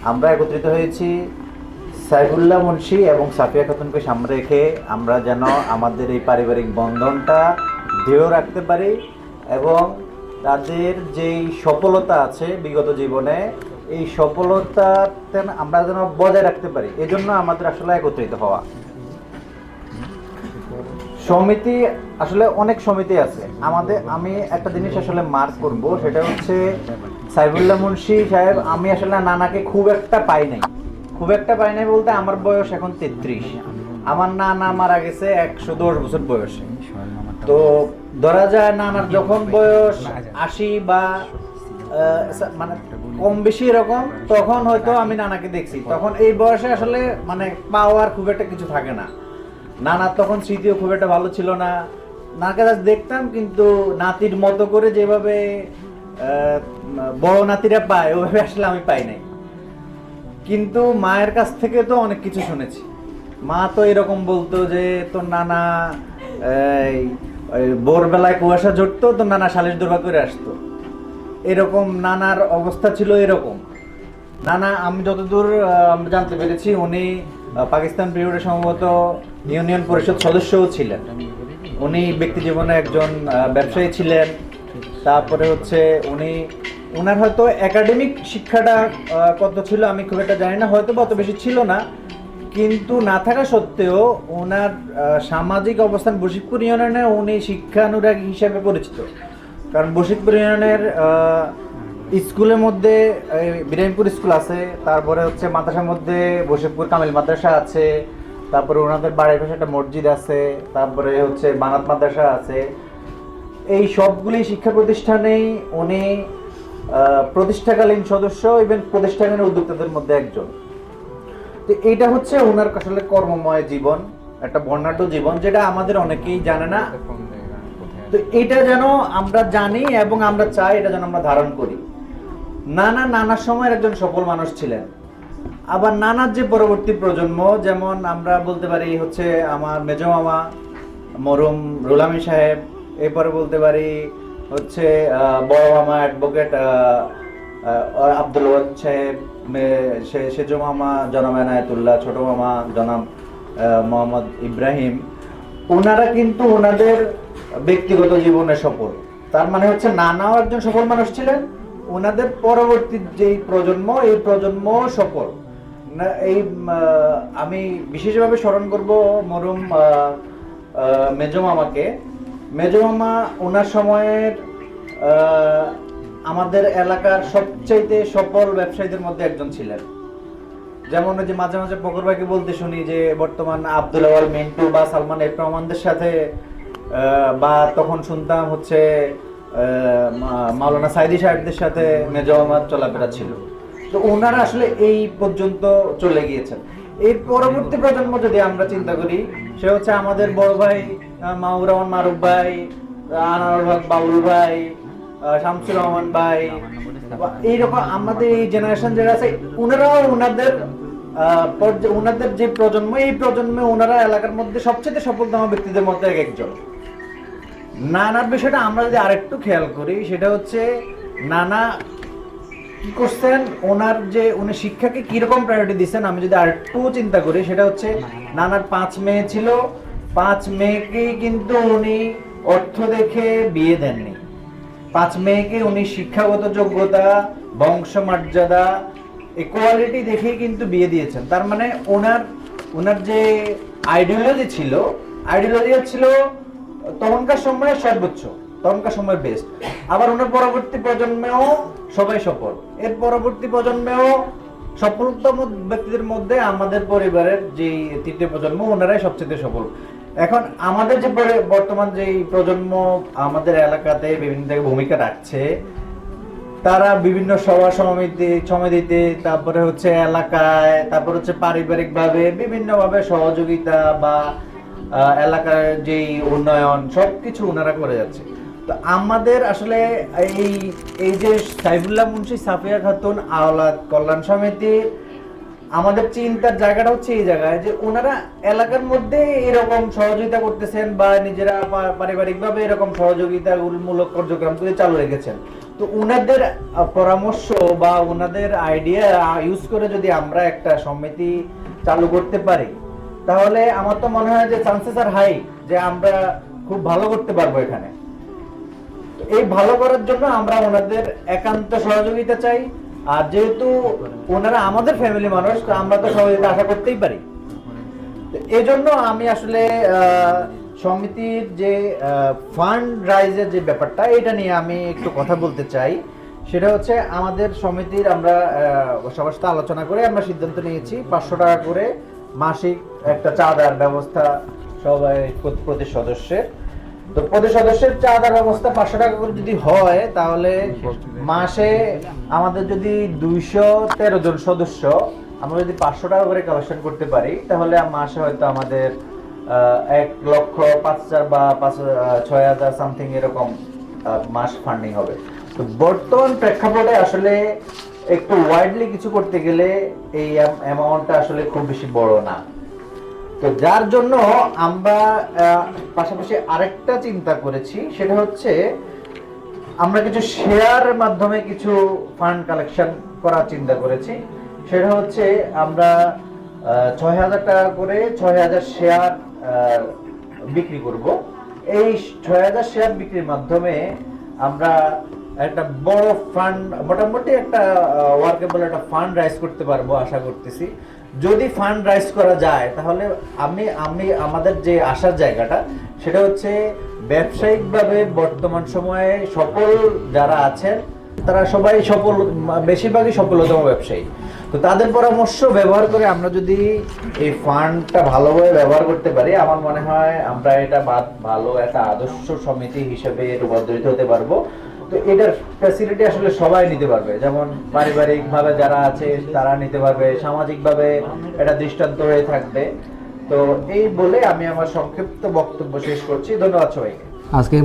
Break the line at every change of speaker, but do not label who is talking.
আমরা একত্রিত হয়েছি সাইফুল্লাহ মুন্সি এবং সাফিয়া খাতুনকে সামনে রেখে আমরা যেন আমাদের এই পারিবারিক বন্ধনটা দৃঢ় রাখতে পারি এবং তাদের যেই সফলতা আছে বিগত জীবনে এই সফলতাতে আমরা যেন বজায় রাখতে পারি, এজন্য আমাদের আসলে একত্রিত হওয়া। সমিতি আসলে অনেক সমিতি আছে আমাদের। আমি একটা জিনিস আসলে মার্ক করব, সেটা হচ্ছে সাইফুল্লাহ মুন্সি সাহেব, আমি আসলে নানাকে খুব একটা পাই নাই বলতে আমার বয়স এখন 33। আমার নানা মারা গেছে 110 বছর বয়সে। তো ধরা যায় নানার যখন বয়স 80 বা মানে কম বেশি এরকম, তখন হয়তো আমি নানাকে দেখছি। তখন এই বয়সে আসলে মানে পাওয়ার খুব একটা কিছু থাকে না। নানার তখন স্মৃতিও খুব একটা ভালো ছিল না, নানাকে দেখতাম কিন্তু নাতির মতো করে যেভাবে বড় নাতিরা পায় ওভাবে আসলে আমি পাই নাই। কিন্তু মায়ের কাছ থেকে তো অনেক কিছু শুনেছি। মা তো এরকম বলতো যে তোর নানা ভোরবেলায় কুয়াশা ঝরতো, তোর নানা সালিশ দরবার করে আসতো, এরকম নানার অবস্থা ছিল এরকম। নানা আমি যতদূর জানতে পেরেছি উনি পাকিস্তান পিরিয়ডে সম্ভবত ইউনিয়ন পরিষদ সদস্যও ছিলেন। উনি ব্যক্তি জীবনে একজন ব্যবসায়ী ছিলেন। তারপরে হচ্ছে উনার হয়তো একাডেমিক শিক্ষাটা কত ছিল আমি খুব একটা জানি না, হয়তো অত বেশি ছিল না। কিন্তু না থাকা সত্ত্বেও ওনার সামাজিক অবস্থান বশিকপুর ইউনিয়নে উনি শিক্ষানুরাগী হিসেবে পরিচিত। কারণ বশিকপুর ইউনিয়নের স্কুলের মধ্যে বিরামপুর স্কুল আছে, তারপরে হচ্ছে মাদ্রাসার মধ্যে বশিকপুর কামিল মাদ্রাসা আছে, তারপরে ওনাদের বাড়ির পাশে একটা মসজিদ আছে, তারপরে হচ্ছে বানাত মাদ্রাসা আছে। এই সবগুলি শিক্ষা প্রতিষ্ঠানেই উনি প্রতিষ্ঠাকালীন সদস্য এবং প্রতিষ্ঠাকালীন উদ্যোক্তাদের মধ্যে একজন। তো এইটা হচ্ছে ওনার আসলে কর্মময় জীবন, একটা বর্ণাঢ্য জীবন, যেটা আমাদের অনেকেই জানে না। তো এটা যেন আমরা জানি এবং আমরা চাই এটা যেন আমরা ধারণ করি। নানার সময়ের একজন সফল মানুষ ছিলেন। আবার নানার যে পরবর্তী প্রজন্ম, যেমন আমরা বলতে পারি হচ্ছে আমার মেজো মামা মরহুম রুলামি সাহেব, এরপরে বলতে পারি হচ্ছে বড় মামা অ্যাডভোকেট আব্দুল ওয়াদ সাহেব, সেজো মামা জনাব এনায়েতুল্লাহ, ছোট মামা জনাব মোহাম্মদ ইব্রাহিম। ওনারা কিন্তু ওনাদের ব্যক্তিগত জীবনে সফল। তার মানে হচ্ছে নানাও একজন সফল মানুষ ছিলেন, ওনাদের পরবর্তী যেই প্রজন্ম এই প্রজন্ম সফল। এই আমি বিশেষভাবে স্মরণ করব মরহুম মেজো মামাকে। মেজো মামা ওনার সময়ের আমাদের এলাকার সবচাইতে সফল ব্যবসায়ীদের মধ্যে একজন ছিলেন। যেমন ওই যে মাঝে মাঝে ফকর ভাইকে বলতে শুনি যে বর্তমান আব্দুল আওয়াল মিন্টু বা সালমান এফ রহমানদের সাথে, বা তখন শুনতাম হচ্ছে মাওলানা সাইদি সাহেবদের সাথে মেজো মামার চলাফেরা ছিল। তো ওনারা আসলে এই পর্যন্ত চলে গিয়েছেন। এর পরবর্তী প্রজন্ম যদি আমরা চিন্তা করি, সে হচ্ছে আমাদের বড় ভাই মাহবুর রহমান মারুফ ভাই, আনারুল হক বাবুল ভাই, শামসুর রহমান ভাই, এইরকম আমাদের এই জেনারেশন যারা আছে ওনারাও ওনাদের যে প্রজন্ম, এই প্রজন্মে ওনারা এলাকার মধ্যে সবচেয়ে সফলতম ব্যক্তিদের মধ্যে একজন। নানার বিষয়টা আমরা যদি আরেকটু খেয়াল করি, সেটা হচ্ছে নানা কি করছেন, উনি শিক্ষাকে কিরকম প্রায়োরিটি দিচ্ছেন আমি যদি আরেকটু চিন্তা করি, সেটা হচ্ছে নানার 5 মেয়ে ছিল, 5 মেয়েকেই কিন্তু উনি অর্থ দেখে বিয়ে দেননি। 5 মেয়েকে উনি শিক্ষাগত যোগ্যতা, বংশমর্যাদা, ইকুয়ালিটি দেখেই কিন্তু বিয়ে দিয়েছেন। তার মানে ওনার যে আইডিওলজি ছিল তখনকার সময়ে সর্বোচ্চ, তখনকার সময় বেস্ট। আবার ওনার পরবর্তী প্রজন্মেও সবাই সফল। এর পরবর্তী প্রজন্মেও সফলতম ব্যক্তিদের মধ্যে আমাদের পরিবারের যে তৃতীয় প্রজন্ম, ওনারাই সবচেয়ে সফল। এখন আমাদের যে বর্তমান যে প্রজন্ম আমাদের এলাকাতে বিভিন্ন জায়গায় ভূমিকা রাখছে, তারা বিভিন্ন সভা সমিতিতে, তারপরে হচ্ছে এলাকায়, তারপর হচ্ছে পারিবারিকভাবে বিভিন্নভাবে সহযোগিতা বা এলাকার যেই উন্নয়ন সবকিছু ওনারা করে যাচ্ছে। তো আমাদের আসলে এই যে সাইফুল্লাহ মুন্সি সাফিয়া খাতুন আওলাদ কল্যাণ সমিতি, আমাদের চিন্তার জায়গাটা হচ্ছে এই জায়গায় যে ওনারা এলাকার মধ্যে এরকম সহযোগিতা করতেছেন বা নিজেরা পারিবারিকভাবে এরকম সহযোগিতামূলক কার্যক্রম করে চালু রেখেছেন। তো ওনাদের পরামর্শ বা ওনাদের আইডিয়া ইউজ করে যদি আমরা একটা সমিতি চালু করতে পারি, তাহলে আমার তো মনে হয় যে চান্সেস আর হাই যে আমরা খুব ভালো করতে পারবো এখানে। এই ভালো করার জন্য আমরা ওনাদের একান্ত সহযোগিতা চাই। আর যেহেতু ওনারা আমাদের ফ্যামিলি মানুষ, তো আমরা তো সহযোগিতা আশা করতেই পারি। এই জন্য আমি আসলে সমিতির যে ফান্ড রাইজের যে ব্যাপারটা, এটা নিয়ে আমি একটু কথা বলতে চাই। সেটা হচ্ছে আমাদের সমিতির আমরা সবার সাথে আলোচনা করে আমরা সিদ্ধান্ত নিয়েছি 500 টাকা করে মাসিক একটা চাঁদার ব্যবস্থা সবাই প্রতি সদস্যের। তো প্রতি সদস্যের চাঁদার ব্যবস্থা 500 টাকা করে যদি হয়, তাহলে মাসে আমাদের যদি 213 জন সদস্য আমরা যদি 500 টাকা করে কালেকশন করতে পারি, তাহলে মাসে হয়তো আমাদের 1,05,000 বা 6,000 সামথিং এরকম মাস ফান্ডিং হবে। তো বর্তমান প্রেক্ষাপটে আসলে একটু ওয়াইডলি কিছু করতে গেলে এই অ্যামাউন্টটা আসলে খুব বেশি বড় না। তো যার জন্য আমরা পাশাপাশি আরেকটা চিন্তা করেছি, সেটা হচ্ছে আমরা কিছু শেয়ার মাধ্যমে কিছু ফান্ড কালেকশন করার চিন্তা করেছি। সেটা হচ্ছে আমরা 6,000 টাকা করে 6,000 শেয়ার বিক্রি করব। এই 6,000 শেয়ার বিক্রির মাধ্যমে আমরা একটা বড় ফান্ড, মোটামুটি একটা ওয়ার্কেবল একটা ফান্ড রাইজ করতে পারবো আশা করতেছি। যদি ফান্ড রাইজ করা যায়, তাহলে আমি আমাদের যে আসার জায়গাটা সেটা হচ্ছে ব্যবসায়িকভাবে বর্তমান সময়ে সফল যারা আছেন তারা সবাই বেশিরভাগই সফলতম ব্যবসায়ী। তো তাদের পরামর্শ ব্যবহার করে আমরা যদি এই ফান্ডটা ভালোভাবে ব্যবহার করতে পারি, আমার মনে হয় আমরা এটা ভালো একটা আদর্শ সমিতি হিসেবে রূপান্তরিত হতে পারবো। তো এটার ফ্যাসিলিটি আসলে সবাই নিতে পারবে, যেমন পারিবারিক ভাবে যারা আছে তারা নিতে পারবে, সামাজিক ভাবে এটা দৃষ্টান্ত হয়ে থাকবে। তো এই বলে আমি আমার সংক্ষিপ্ত বক্তব্য শেষ করছি। ধন্যবাদ সবাইকে।
আজকে